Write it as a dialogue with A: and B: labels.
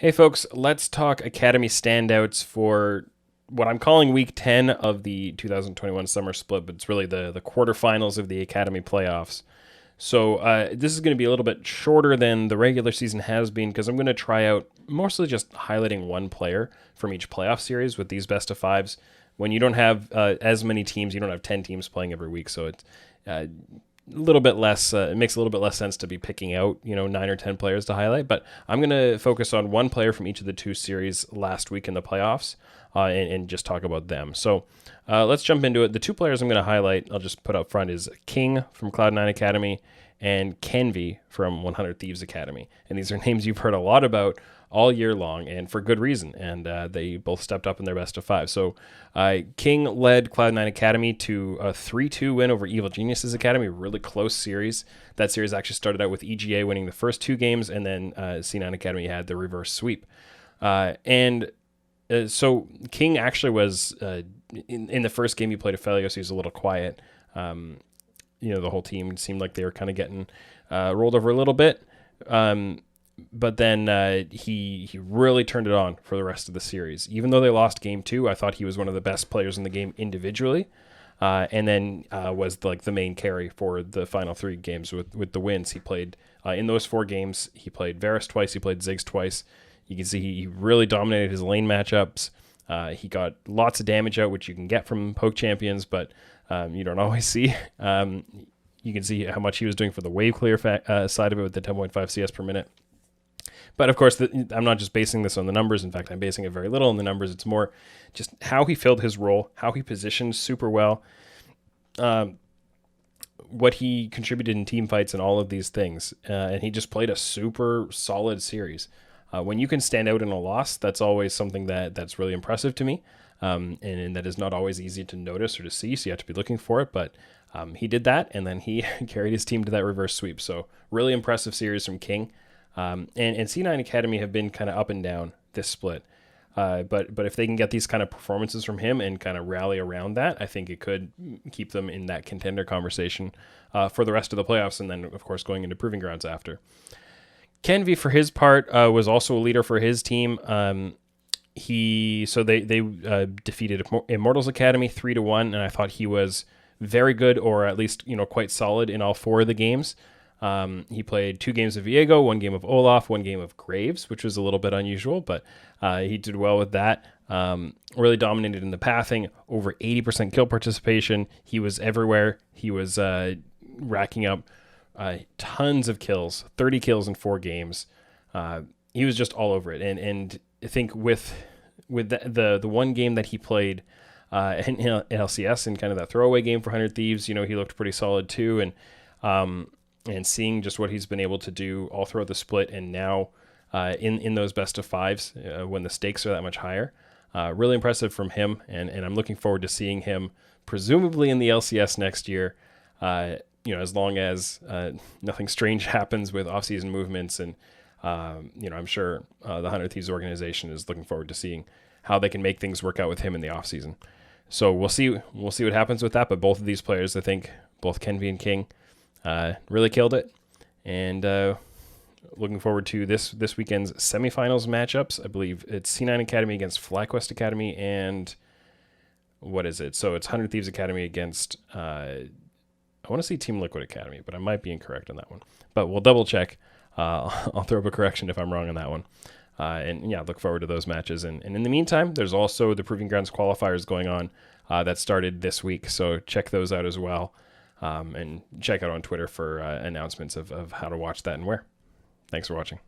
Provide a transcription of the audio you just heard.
A: Hey folks, let's talk Academy standouts for what I'm calling week 10 of the 2021 summer split, but it's really the quarterfinals of the Academy playoffs. So this is going to be a little bit shorter than the regular season has been because I'm going to try out mostly just highlighting one player from each playoff series with these best of fives. When you don't have as many teams, you don't have 10 teams playing every week, so it's a little bit less. It makes a little bit less sense to be picking out 9 or 10 players to highlight. But I'm going to focus on one player from each of the two series last week in the playoffs and just talk about them. So let's jump into it. The two players I'm going to highlight, I'll just put up front, is King from Cloud9 Academy and Kenvi from 100 Thieves Academy. And these are names you've heard a lot about all year long, and for good reason. And they both stepped up in their best of five. So King led Cloud9 Academy to a 3-2 win over Evil Geniuses Academy, really close series. That series actually started out with EGA winning the first two games, and then C9 Academy had the reverse sweep. So King actually was, in the first game he played Aphelios, he was a little quiet. The whole team seemed like they were kind of getting rolled over a little bit. But then he really turned it on for the rest of the series. Even though they lost game two, I thought he was one of the best players in the game individually. And then was like the main carry for the final three games with the wins. He played in those four games. He played Varus twice. He played Ziggs twice. You can see he really dominated his lane matchups. He got lots of damage out, which you can get from poke champions, but you don't always see. You can see how much he was doing for the wave clear side of it with the 10.5 CS per minute. But of course, I'm not just basing this on the numbers. In fact, I'm basing it very little on the numbers. It's more just how he filled his role, how he positioned super well, what he contributed in team fights and all of these things. And he just played a super solid series. When you can stand out in a loss, that's always something that's really impressive to me. And that is not always easy to notice or to see, so you have to be looking for it. But he did that, and then he carried his team to that reverse sweep. So really impressive series from King. And C9 Academy have been kind of up and down this split. But if they can get these kind of performances from him and kind of rally around that, I think it could keep them in that contender conversation for the rest of the playoffs, and then, of course, going into Proving Grounds after. Kenvi, for his part, was also a leader for his team. They defeated Immortals Academy 3-1, and I thought he was very good, or at least quite solid in all four of the games. He played 2 games of Viego, 1 game of Olaf, 1 game of Graves, which was a little bit unusual, but he did well with that. Really dominated in the pathing, over 80% kill participation. He was everywhere. He was racking up tons of kills, 30 kills in 4 games. He was just all over it. And I think with the one game that he played in LCS and kind of that throwaway game for 100 Thieves, he looked pretty solid too. And seeing just what he's been able to do all throughout the split, and now in those best of fives when the stakes are that much higher, really impressive from him. And I'm looking forward to seeing him presumably in the LCS next year. As long as nothing strange happens with off-season movements, and I'm sure the 100 Thieves organization is looking forward to seeing how they can make things work out with him in the off-season. So we'll see what happens with that. But both of these players, I think, both Kenvi and King, really killed it, and looking forward to this weekend's semifinals matchups. I believe it's C9 Academy against FlyQuest Academy, and what is it? So it's 100 Thieves Academy against I want to see Team Liquid Academy, but I might be incorrect on that one. But we'll double check. I'll throw up a correction if I'm wrong on that one. Look forward to those matches. And in the meantime, there's also the Proving Grounds qualifiers going on that started this week, so check those out as well. And check out on Twitter for announcements of how to watch that and where. Thanks for watching.